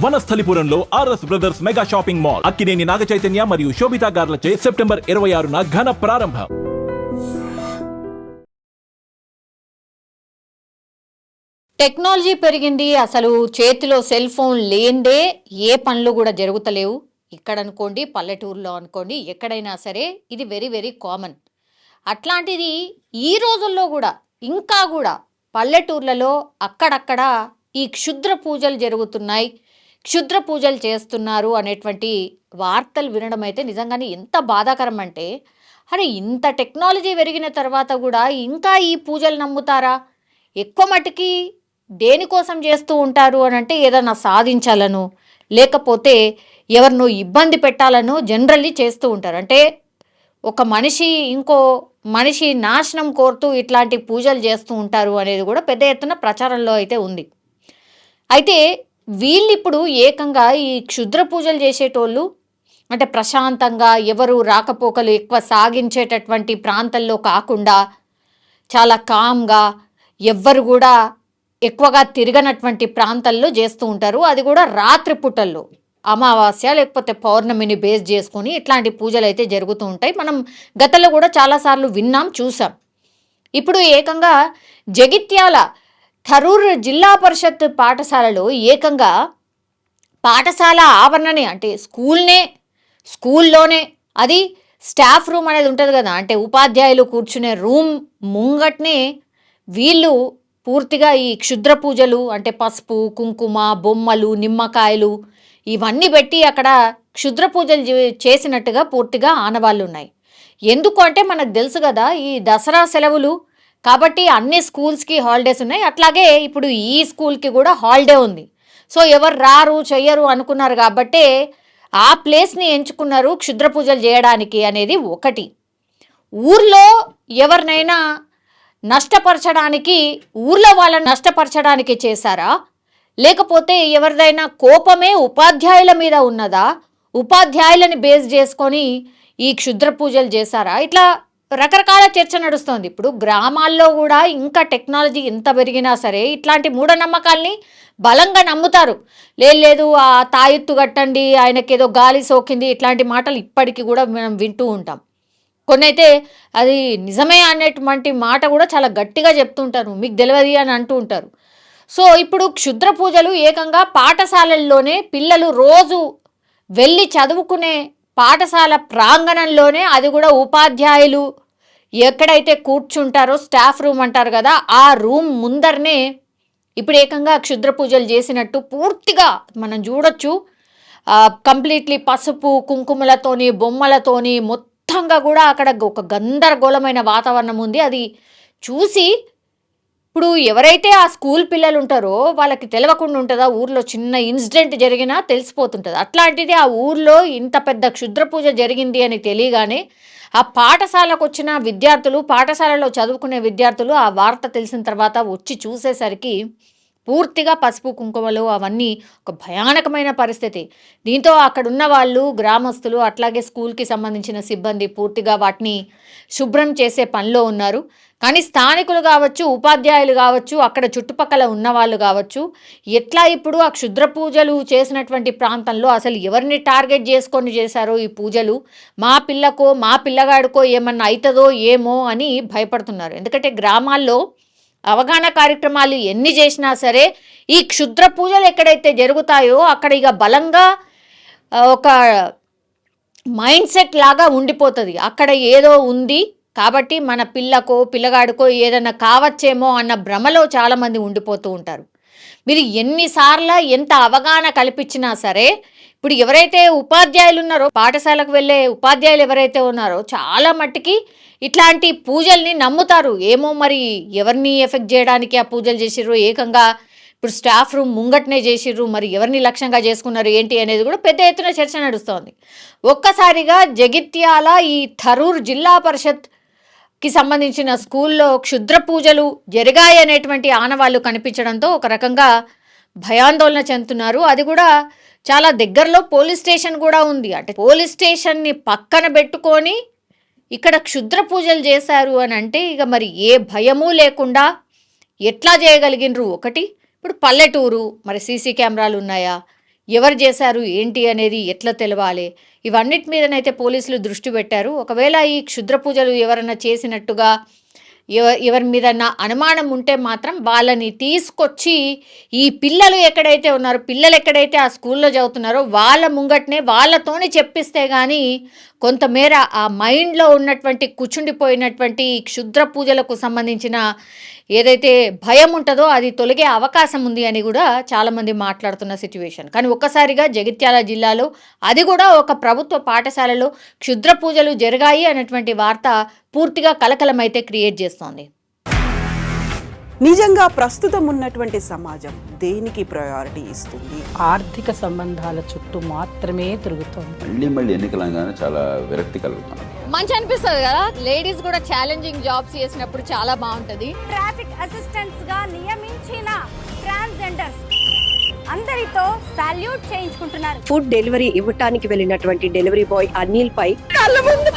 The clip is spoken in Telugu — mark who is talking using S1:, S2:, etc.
S1: వనస్థలిపురంలో RS brothers mega shopping mall Akkineni Naga Chaitanya మరియు శోభితా గార్లచే సెప్టెంబర్ 26న ఘన ప్రారంభం.
S2: టెక్నాలజీ పెరిగింది. అసలు చేతిలో సెల్ ఫోన్ లేందే ఏ పనులు కూడా జరుగుతలేవు. ఇక్కడ అనుకోండి, పల్లెటూరులో అనుకోండి, ఎక్కడైనా సరే ఇది వెరీ వెరీ కామన్. అట్లాంటిది ఈ రోజుల్లో కూడా ఇంకా కూడా పల్లెటూర్లలో అక్కడక్కడ ఈ క్షుద్ర పూజలు జరుగుతున్నాయి, క్షుద్ర పూజలు చేస్తున్నారు అనేటువంటి వార్తలు వినడం అయితే నిజంగానే ఎంత బాధాకరం అంటే, అరే ఇంత టెక్నాలజీ పెరిగిన తర్వాత కూడా ఇంకా ఈ పూజలు నమ్ముతారా? ఎక్కువ మటుకి దేనికోసం చేస్తూ ఉంటారు అని అంటే ఏదైనా సాధించాలను, లేకపోతే ఎవరినో ఇబ్బంది పెట్టాలను జనరల్లీ చేస్తూ ఉంటారు. అంటే ఒక మనిషి ఇంకో మనిషి నాశనం కోరుతూ ఇట్లాంటి పూజలు చేస్తూ ఉంటారు అనేది కూడా పెద్ద ఎత్తున ప్రచారంలో అయితే ఉంది. అయితే వీళ్ళు ఇప్పుడు ఏకంగా ఈ క్షుద్ర పూజలు చేసేటోళ్ళు అంటే ప్రశాంతంగా ఎవరు రాకపోకలు ఎక్కువ సాగించేటటువంటి ప్రాంతాల్లో కాకుండా చాలా కామ్గా ఎవ్వరు కూడా ఎక్కువగా తిరగనటువంటి ప్రాంతాల్లో చేస్తూ ఉంటారు. అది కూడా రాత్రి పూటల్లో అమావాస్య లేకపోతే పౌర్ణమిని బేస్ చేసుకొని ఇట్లాంటి పూజలు అయితే జరుగుతూ ఉంటాయి. మనం గతంలో కూడా చాలాసార్లు విన్నాం, చూసాం. ఇప్పుడు ఏకంగా జగిత్యాల థరూర్ జిల్లా పరిషత్ పాఠశాలలో ఏకంగా పాఠశాల ఆవరణనే అంటే స్కూల్లోనే అది స్టాఫ్ రూమ్ అనేది ఉంటుంది కదా, అంటే ఉపాధ్యాయులు కూర్చునే రూమ్ ముంగట్నే వీళ్ళు పూర్తిగా ఈ క్షుద్ర పూజలు అంటే పసుపు కుంకుమ బొమ్మలు నిమ్మకాయలు ఇవన్నీ పెట్టి అక్కడ క్షుద్ర పూజలు చేసినట్టుగా పూర్తిగా ఆనవాళ్ళు ఉన్నాయి. ఎందుకు అంటే మనకు తెలుసు కదా, ఈ దసరా సెలవులు కాబట్టి అన్ని స్కూల్స్కి హాలిడేస్ ఉన్నాయి. అట్లాగే ఇప్పుడు ఈ స్కూల్కి కూడా హాలిడే ఉంది. సో ఎవరు రారు చెయ్యరు అనుకున్నారు కాబట్టి ఆ ప్లేస్ని ఎంచుకున్నారు క్షుద్ర పూజలు చేయడానికి అనేది ఒకటి. ఊర్లో ఎవరినైనా నష్టపరచడానికి, ఊర్లో వాళ్ళని నష్టపరచడానికి చేశారా, లేకపోతే ఎవరిదైనా కోపమే ఉపాధ్యాయుల మీద ఉన్నదా, ఉపాధ్యాయులని బేస్ చేసుకొని ఈ క్షుద్ర పూజలు చేశారా, ఇట్లా రకరకాల చర్చ నడుస్తుంది. ఇప్పుడు గ్రామాల్లో కూడా ఇంకా టెక్నాలజీ ఎంత పెరిగినా సరే ఇట్లాంటి మూఢనమ్మకాల్ని బలంగా నమ్ముతారు. లేదు ఆ తాయెత్తు కట్టండి, ఆయనకేదో గాలి సోకింది, ఇట్లాంటి మాటలు ఇప్పటికీ కూడా మనం వింటూ ఉంటాం. కొన్ని అయితే అది నిజమే అనేటువంటి మాట కూడా చాలా గట్టిగా చెప్తుంటారు, మీకు తెలియదు అని అంటూ ఉంటారు. సో ఇప్పుడు క్షుద్ర పూజలు ఏకంగా పాఠశాలల్లోనే పిల్లలు రోజు వెళ్ళి చదువుకునే పాఠశాల ప్రాంగణంలోనే, అది కూడా ఉపాధ్యాయులు ఎక్కడైతే కూర్చుంటారో స్టాఫ్ రూమ్ అంటారు కదా, ఆ రూమ్ ముందరనే ఇప్పుడు ఏకంగా క్షుద్ర పూజలు చేసినట్టు పూర్తిగా మనం చూడొచ్చు. కంప్లీట్లీ పసుపు కుంకుమలతోని బొమ్మలతోని మొత్తంగా కూడా అక్కడ ఒక గందరగోళమైన వాతావరణం ఉంది. అది చూసి ఇప్పుడు ఎవరైతే ఆ స్కూల్ పిల్లలు ఉంటారో వాళ్ళకి తెలియకుండా ఉంటుందా, ఊర్లో చిన్న ఇన్సిడెంట్ జరిగినా తెలిసిపోతుంటుంది. అట్లాంటిది ఆ ఊర్లో ఇంత పెద్ద క్షుద్ర పూజ జరిగింది అని తెలియగానే ఆ పాఠశాలకు వచ్చిన విద్యార్థులు, పాఠశాలలో చదువుకునే విద్యార్థులు ఆ వార్త తెలిసిన తర్వాత వచ్చి చూసేసరికి పూర్తిగా పసుపు కుంకుమలు అవన్నీ ఒక భయానకమైన పరిస్థితి. దీంతో అక్కడున్న వాళ్ళు, గ్రామస్తులు, అట్లాగే స్కూల్కి సంబంధించిన సిబ్బంది పూర్తిగా వాటిని శుభ్రం చేసే పనిలో ఉన్నారు. కానీ స్థానికులు కావచ్చు, ఉపాధ్యాయులు కావచ్చు, అక్కడ చుట్టుపక్కల ఉన్నవాళ్ళు కావచ్చు, ఎట్లా ఇప్పుడు ఆ క్షుద్ర పూజలు చేసినటువంటి ప్రాంతంలో అసలు ఎవరిని టార్గెట్ చేసుకొని చేశారో ఈ పూజలు, మా పిల్లకో మా పిల్లగాడికో ఏమన్నా అవుతుందో ఏమో అని భయపడుతున్నారు. ఎందుకంటే గ్రామాల్లో అవగాహన కార్యక్రమాలు ఎన్ని చేసినా సరే ఈ క్షుద్ర పూజలు ఎక్కడైతే జరుగుతాయో అక్కడ ఇక బలంగా ఒక మైండ్ సెట్ లాగా ఉండిపోతుంది. అక్కడ ఏదో ఉంది కాబట్టి మన పిల్లకో పిల్లగాడికో ఏదైనా కావచ్చేమో అన్న భ్రమలో చాలామంది ఉండిపోతూ ఉంటారు. మీరు ఎన్నిసార్లు ఎంత అవగాహన కల్పించినా సరే ఇప్పుడు ఎవరైతే ఉపాధ్యాయులు ఉన్నారో, పాఠశాలకు వెళ్ళే ఉపాధ్యాయులు ఎవరైతే ఉన్నారో చాలా మట్టుకి ఇట్లాంటి పూజల్ని నమ్ముతారు. ఏమో మరి ఎవరిని ఎఫెక్ట్ చేయడానికి ఆ పూజలు చేసిర్రు, ఏకంగా ఇప్పుడు స్టాఫ్ రూమ్ ముంగట్నే చేసిర్రు, మరి ఎవరిని లక్ష్యంగా చేసుకున్నారు ఏంటి అనేది కూడా పెద్ద ఎత్తున చర్చ నడుస్తోంది. ఒక్కసారిగా జగిత్యాల ఈ థరూర్ జిల్లా పరిషత్కి సంబంధించిన స్కూల్లో క్షుద్ర పూజలు జరిగాయి అనేటువంటి ఆనవాళ్ళు కనిపించడంతో ఒక రకంగా భయాందోళన చెందుతున్నారు. అది కూడా చాలా దగ్గరలో పోలీస్ స్టేషన్ కూడా ఉంది. అంటే పోలీస్ స్టేషన్ని పక్కన పెట్టుకొని ఇక్కడ క్షుద్ర పూజలు చేశారు అని అంటే ఇక మరి ఏ భయము లేకుండా ఎట్లా చేయగలిగినరు? ఒకటి ఇప్పుడు పల్లెటూరు, మరి సీసీ కెమెరాలు ఉన్నాయా, ఎవరు చేశారు ఏంటి అనేది ఎట్లా తెలవాలి, ఇవన్నిటి మీదనైతే పోలీసులు దృష్టి పెట్టారు. ఒకవేళ ఈ క్షుద్ర పూజలు ఎవరన్నా చేసినట్టుగా ఎవరి మీద అనుమానం ఉంటే మాత్రం వాళ్ళని తీసుకొచ్చి ఈ పిల్లలు ఎక్కడైతే ఉన్నారో, పిల్లలు ఎక్కడైతే ఆ స్కూల్లో చదువుతున్నారో వాళ్ళ ముంగట్నే వాళ్ళతోనే చెప్పిస్తే కానీ కొంతమేర ఆ మైండ్లో ఉన్నటువంటి కూర్చుండిపోయినటువంటి క్షుద్ర పూజలకు సంబంధించిన ఏదైతే భయం ఉంటుందో అది తొలగే అవకాశం ఉంది అని కూడా చాలామంది మాట్లాడుతున్న సిచ్యువేషన్. కానీ ఒక్కసారిగా జగిత్యాల జిల్లాలో అది కూడా ఒక ప్రభుత్వ పాఠశాలలో క్షుద్ర పూజలు జరిగాయి అన్నటువంటి వార్త పూర్తిగా కలకలమైతే క్రియేట్ చేస్తోంది.
S3: నిజంగా ప్రస్తుతం ఉన్నటువంటి సమాజం దేనికి ప్రయారిటీ ఇస్తుంది?
S4: ఆర్థిక సంబంధాల చుట్టూ మాత్రమే తిరుగుతోంది.
S5: మళ్ళీ ఎన్నికలంగానే చాలా విరక్తి కలుగుతాం.
S2: మంచి అనిపిస్తుంది కదా, లేడీస్ కూడా ఛాలెంజింగ్ జాబ్స్ చేసినప్పుడు చాలా బాగుంటుంది.
S6: ట్రాఫిక్ అసిస్టెంట్స్ గా నియమించిన ట్రాన్స్జెండర్స్ అందరితో సాల్యూట్ చేయించుకుంటున్నారు.
S7: ఫుడ్ డెలివరీ ఇవ్వటానికి వెళ్ళినటువంటి డెలివరీ బాయ్ అనిల్ పై
S3: కళ్ళ ముందు